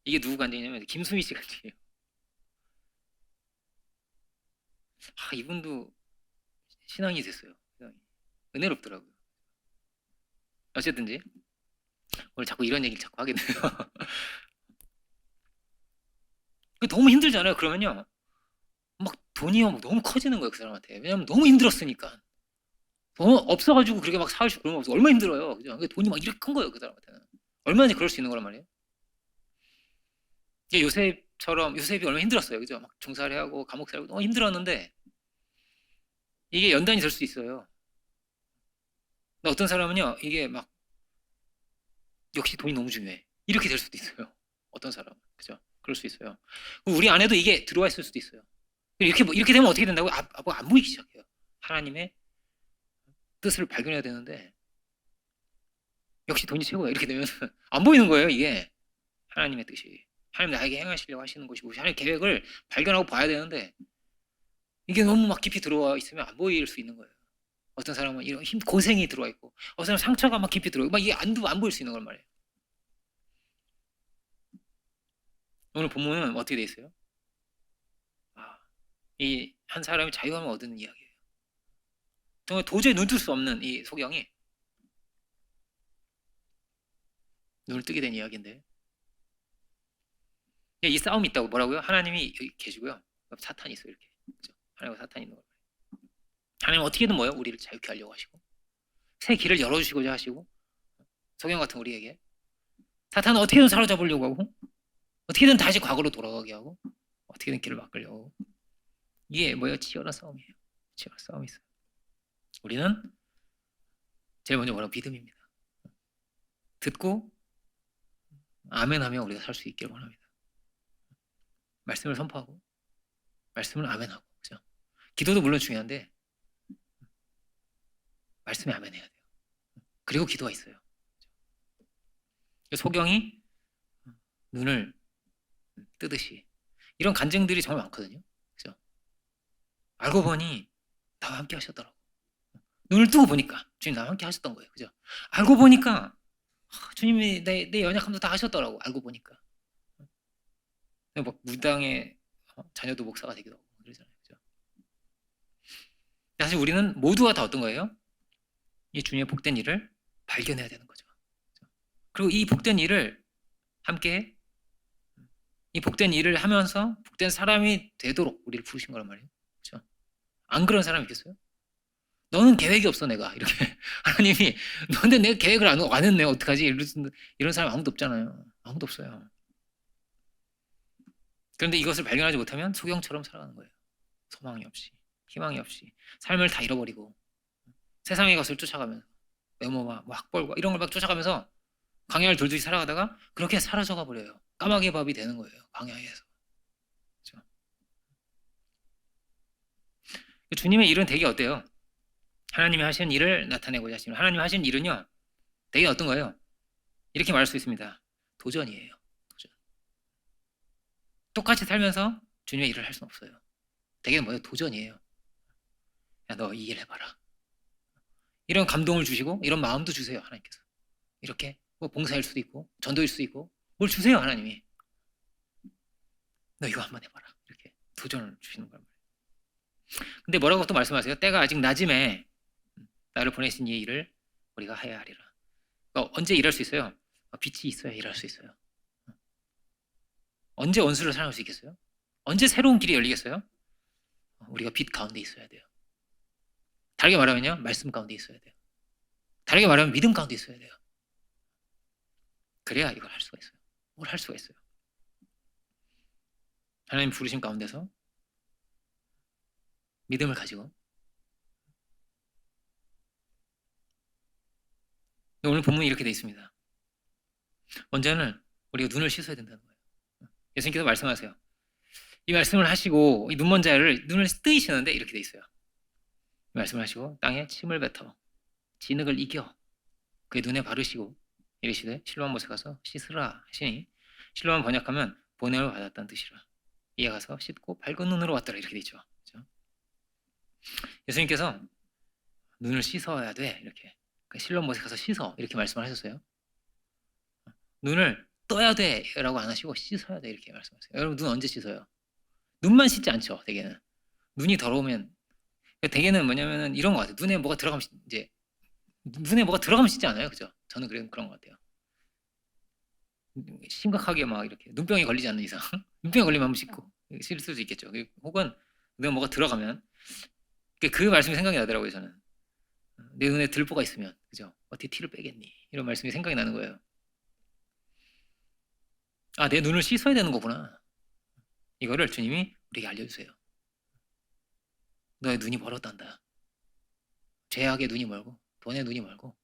이게 누구 간증이냐면 김수미 씨 간증이에요. 이분도 신앙이 됐어요. 신앙이. 은혜롭더라고요. 어쨌든지 오늘 자꾸 이런 얘기를 자꾸 하게 돼요. 너무 힘들잖아요. 그러면요. 막 돈이요 막 너무 커지는 거예요. 그 사람한테. 왜냐면 너무 힘들었으니까. 돈 없어가지고 그렇게 막 사주고 그런 거 없어. 얼마나 힘들어요. 그죠? 돈이 막 이렇게 큰 거예요. 그 사람한테는. 얼마나 그럴 수 있는 거란 말이에요. 이게 요셉처럼 요셉이 얼마나 힘들었어요. 그죠? 막 종살이 하고 감옥 살고 너무 힘들었는데 이게 연단이 될 수 있어요. 근데 어떤 사람은요. 이게 막 역시 돈이 너무 중요해. 이렇게 될 수도 있어요. 어떤 사람은. 그죠? 그럴 수 있어요. 우리 안에도 이게 들어와 있을 수도 있어요. 이렇게 되면 어떻게 된다고요? 안 보이기 시작해요. 하나님의 뜻을 발견해야 되는데 역시 돈이 최고야. 이렇게 되면 안 보이는 거예요. 이게 하나님의 뜻이. 하나님 나에게 행하시려고 하시는 것이고 하나님 계획을 발견하고 봐야 되는데 이게 너무 막 깊이 들어와 있으면 안 보일 수 있는 거예요. 어떤 사람은 이런 고생이 들어와 있고 어떤 사람은 상처가 막 깊이 들어와 있고 막 이게 안 보일 수 있는 걸 말이에요. 오늘 본문은 어떻게 돼 있어요? 이 한 사람이 자유함을 얻는 이야기예요. 정말 도저히 눈 뜰 수 없는 이 소경이 눈을 뜨게 된 이야기인데 이 싸움이 있다고. 뭐라고요? 하나님이 여기 계시고요. 사탄이 있어요. 이렇게. 그렇죠? 하나님과 사탄이 있는 거예요. 하나님 어떻게든 뭐요? 우리를 자유케 하려고 하시고 새 길을 열어주시고자 하시고 소경 같은 우리에게 사탄은 어떻게든 사로잡으려고 하고 어떻게든 다시 과거로 돌아가게 하고 어떻게든 길을 막으려고 하고 이게 뭐예요? 치열한 싸움이에요. 치열한 싸움이 있어요. 우리는 제일 먼저 뭐라고? 믿음입니다. 듣고 아멘하며 우리가 살 수 있기를 원합니다. 말씀을 선포하고 말씀을 아멘하고. 그죠? 기도도 물론 중요한데 말씀에 아멘해야 돼요. 그리고 기도가 있어요. 소경이 눈을 뜨듯이 이런 간증들이 정말 많거든요. 그죠? 알고 보니 나와 함께 하셨더라고. 눈을 뜨고 보니까 주님 나와 함께 하셨던 거예요. 그죠? 알고 보니까 주님이 내 연약함도 다 하셨더라고. 알고 보니까. 막 무당의 자녀도 목사가 되기도 하고 그러잖아요. 그죠? 사실 우리는 모두가 다 어떤 거예요? 이 주님의 복된 일을 발견해야 되는 거죠. 그리고 이 복된 일을 함께 이 복된 일을 하면서 복된 사람이 되도록 우리를 부르신 거란 말이에요. 그렇죠? 안 그런 사람이 있겠어요? 너는 계획이 없어 내가 이렇게 하나님이 너한테 내가 계획을 안 했네 어떡하지? 이런 사람 아무도 없잖아요. 아무도 없어요. 그런데 이것을 발견하지 못하면 소경처럼 살아가는 거예요. 소망이 없이 희망이 없이 삶을 다 잃어버리고 세상의 것을 쫓아가면서 외모와 뭐 학벌과 이런 걸 막 쫓아가면서 광야를 돌듯이 살아가다가 그렇게 사라져가 버려요. 까마귀의 밥이 되는 거예요. 광야에서. 그렇죠? 주님의 일은 되게 어때요? 하나님이 하신 일을 나타내고자 하시는 하나님이 하신 일은요. 되게 어떤 거예요? 이렇게 말할 수 있습니다. 도전이에요. 도전. 똑같이 살면서 주님의 일을 할 수는 없어요. 되게 뭐예요? 도전이에요. 야, 너 이 일 해봐라. 이런 감동을 주시고 이런 마음도 주세요. 하나님께서. 이렇게 뭐 봉사일 수도 있고 전도일 수도 있고 뭘 주세요. 하나님이. 너 이거 한번 해봐라. 이렇게 도전을 주시는 거란 말이에요. 근데 뭐라고 또 말씀하세요? 때가 아직 낮음에 나를 보내신 이 일을 우리가 해야 하리라. 그러니까 언제 일할 수 있어요? 빛이 있어야 일할 수 있어요. 언제 원수를 사랑할 수 있겠어요? 언제 새로운 길이 열리겠어요? 우리가 빛 가운데 있어야 돼요. 다르게 말하면요. 말씀 가운데 있어야 돼요. 다르게 말하면 믿음 가운데 있어야 돼요. 그래야 이걸 할 수가 있어요. 뭘 할 수가 있어요. 하나님 부르심 가운데서 믿음을 가지고 오늘 본문이 이렇게 되어 있습니다. 먼저는 우리가 눈을 씻어야 된다는 거예요. 예수님께서 말씀하세요. 이 말씀을 하시고 이 눈먼 자를 눈을 뜨이시는데 이렇게 되어 있어요. 이 말씀을 하시고 땅에 침을 뱉어 진흙을 이겨 그의 눈에 바르시고 이르시되 실로암 못에 가서 씻으라 하시니 실로암 번역하면 보냄을 받았다는 뜻이라. 이에 가서 씻고 밝은 눈으로 왔더라 이렇게 되죠. 그렇죠? 예수님께서 눈을 씻어야 돼 이렇게 실로암 못에 가서 씻어 이렇게 말씀을 하셨어요. 눈을 떠야 돼라고 안 하시고 씻어야 돼 이렇게 말씀하세요. 여러분 눈 언제 씻어요? 눈만 씻지 않죠. 대개는 눈이 더러우면 대개는 뭐냐면은 이런 것 같아요. 눈에 뭐가 들어가면 이제 눈에 뭐가 들어가면 씻지 않아요, 그죠? 저는 그런 것 같아요. 심각하게 막 이렇게 눈병이 걸리지 않는 이상 눈병이 걸리면 한번 씻고 씻을 수도 있겠죠. 혹은 눈에 뭐가 들어가면 그 말씀이 생각이 나더라고요. 저는 내 눈에 들보가 있으면 그죠? 어떻게 티를 빼겠니? 이런 말씀이 생각이 나는 거예요. 아, 내 눈을 씻어야 되는 거구나. 이거를 주님이 우리에게 알려주세요. 너의 눈이 멀었단다. 죄악의 눈이 멀고 돈의 눈이 멀고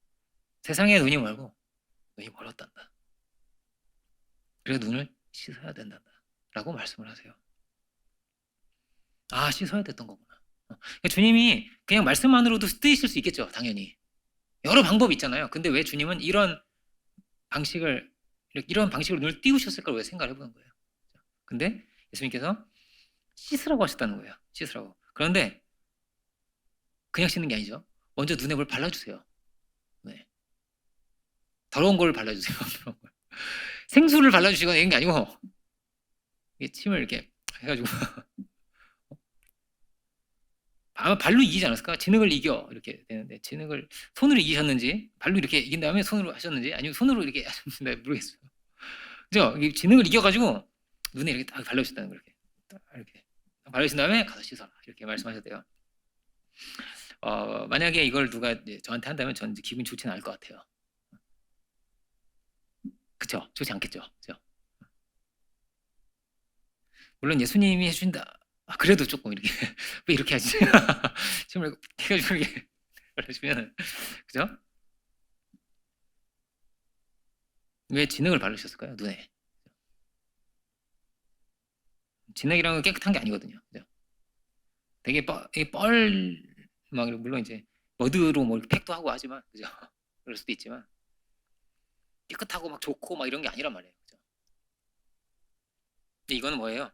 세상의 눈이 멀고 눈이 멀었단다. 그래서 눈을 씻어야 된단다. 라고 말씀을 하세요. 아, 씻어야 됐던 거구나. 주님이 그냥 말씀만으로도 쓰이실 수 있겠죠. 당연히. 여러 방법이 있잖아요. 근데 왜 주님은 이런 방식으로 눈을 띄우셨을까 왜 생각을 해보는 거예요. 근데 예수님께서 씻으라고 하셨다는 거예요. 씻으라고. 그런데 그냥 씻는 게 아니죠. 먼저 눈에 뭘 발라주세요. 네. 더러운 걸 발라주세요. 더러운 걸. 생수를 발라주시거나 이런 게 아니고 이게 침을 이렇게 해가지고 아마 발로 이기지 않았을까? 진흙을 이겨 이렇게 되는데 진흙을 손으로 이기셨는지 발로 이렇게 이긴 다음에 손으로 하셨는지 아니면 손으로 이렇게 하셨는지 모르겠어요. 그죠? 진흙을 이겨가지고 눈에 이렇게 딱 발라주셨다는 거 이렇게 발라주신 다음에 가서 씻어라 이렇게 말씀하셨대요. 만약에 이걸 누가 저한테 한다면 저는 기분이 좋지는 않을 것 같아요. 그쵸? 좋지 않겠죠? 그죠? 물론 예수님이 해준다. 그래도 조금 이렇게 왜 이렇게 하지? 지금 해가지고 이렇게 발라주면 그죠? 왜 진흙을 바르셨을까요? 눈에. 진흙이란 건 깨끗한 게 아니거든요. 그죠? 되게 막 물론 이제 머드로 뭐 팩도 하고 하지만 그죠? 그럴 수도 있지만 깨끗하고 막 좋고 막 이런 게 아니란 말이에요. 그죠? 근데 이거는 뭐예요?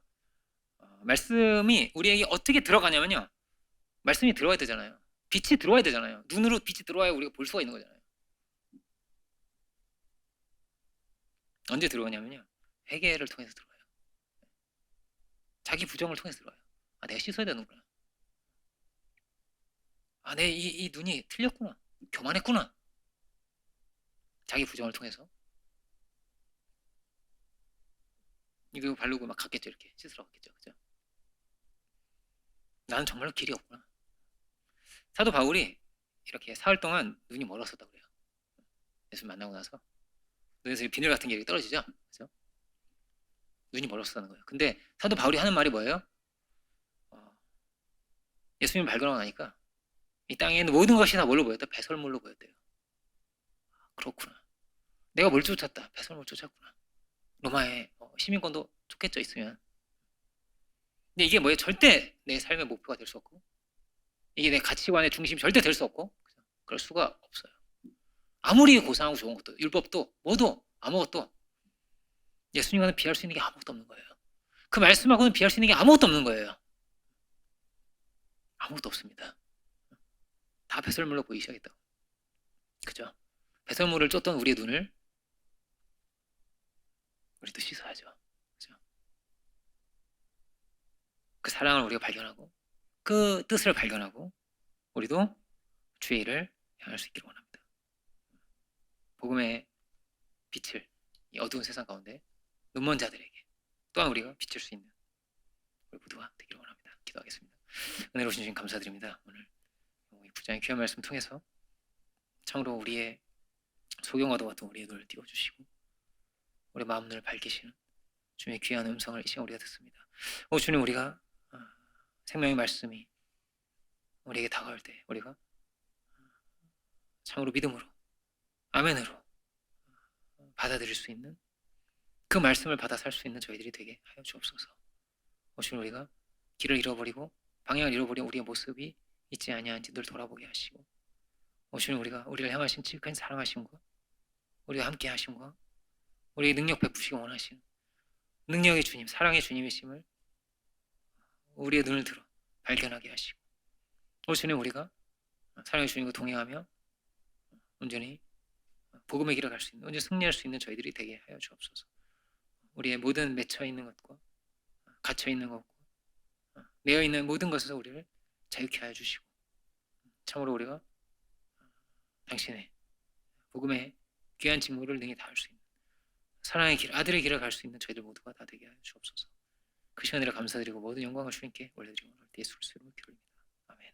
말씀이 우리에게 어떻게 들어가냐면요. 말씀이 들어와야 되잖아요. 빛이 들어와야 되잖아요. 눈으로 빛이 들어와야 우리가 볼 수가 있는 거잖아요. 언제 들어오냐면요. 회개를 통해서 들어와요. 자기 부정을 통해서 들어와요. 아, 내가 씻어야 되는구나. 아, 내 이 눈이 틀렸구나. 교만했구나. 자기 부정을 통해서. 이거 바르고 막 갔겠죠. 이렇게 씻으러 갔겠죠. 그죠? 나는 정말로 길이 없구나. 사도 바울이 이렇게 사흘 동안 눈이 멀었었다고 그래요. 예수 만나고 나서 눈에서 비늘 같은 게 떨어지죠. 그죠? 눈이 멀었다는 거예요. 근데 사도 바울이 하는 말이 뭐예요? 예수님 발견하고 나니까 이 땅에 있는 모든 것이 다 뭘로 보였다? 배설물로 보였대요. 그렇구나. 내가 뭘 쫓았다. 배설물 쫓았구나. 로마의 시민권도 좋겠죠 있으면. 근데 이게 뭐예요? 절대 내 삶의 목표가 될 수 없고 이게 내 가치관의 중심이 절대 될 수 없고 그럴 수가 없어요. 아무리 고상하고 좋은 것도 율법도 뭐도 아무것도 예수님과는 비할 수 있는 게 아무것도 없는 거예요. 그 말씀하고는 비할 수 있는 게 아무것도 없는 거예요. 아무것도 없습니다. 다 배설물로 보이기 시작했다고. 그죠? 배설물을 쫓던 우리의 눈을 우리도 씻어야죠. 그죠? 그 사랑을 우리가 발견하고 그 뜻을 발견하고 우리도 주의 일을 향할 수 있기를 원합니다. 복음의 빛을 이 어두운 세상 가운데 눈먼 자들에게 또한 우리가 비칠 수 있는 우리 모두가 되기를 원합니다. 기도하겠습니다. 은혜로우신 주님 감사드립니다. 오늘 이 부장의 귀한 말씀 통해서 참으로 우리의 소경과도 같은 우리의 눈을 띄워주시고 우리 마음을 밝히시는 주님의 귀한 음성을 이 시간 우리가 듣습니다. 주님 우리가 생명의 말씀이 우리에게 다가올 때 우리가 참으로 믿음으로 아멘으로 받아들일 수 있는 그 말씀을 받아 살 수 있는 저희들이 되게 하여 주옵소서. 주님 우리가 길을 잃어버리고 방향을 잃어버린 우리의 모습이 있지 아니한지 늘 돌아보게 하시고 주님 우리가 우리를 향하신 지극한 사랑하심과 우리와 함께 하심과 우리의 능력 베푸시기 원하시는 능력의 주님 사랑의 주님이심을 우리의 눈을 들어 발견하게 하시고 주님 우리가 사랑의 주님과 동행하며 온전히 복음의 길을 갈 수 있는 온전히 승리할 수 있는 저희들이 되게 하여 주옵소서. 우리의 모든 맺혀 있는 것과 갇혀 있는 것과 내어 있는 모든 것에서 우리를 자유케 하여 주시고 참으로 우리가 당신의 복음의 귀한 직무를 능히 다할 수 있는 사랑의 길, 아들의 길을 갈 수 있는 저희들 모두가 다 되게 하여 주옵소서. 그 시간이라 감사드리고 모든 영광을 주님께 올려드리고 예수 그리스도로 기도합니다. 아멘.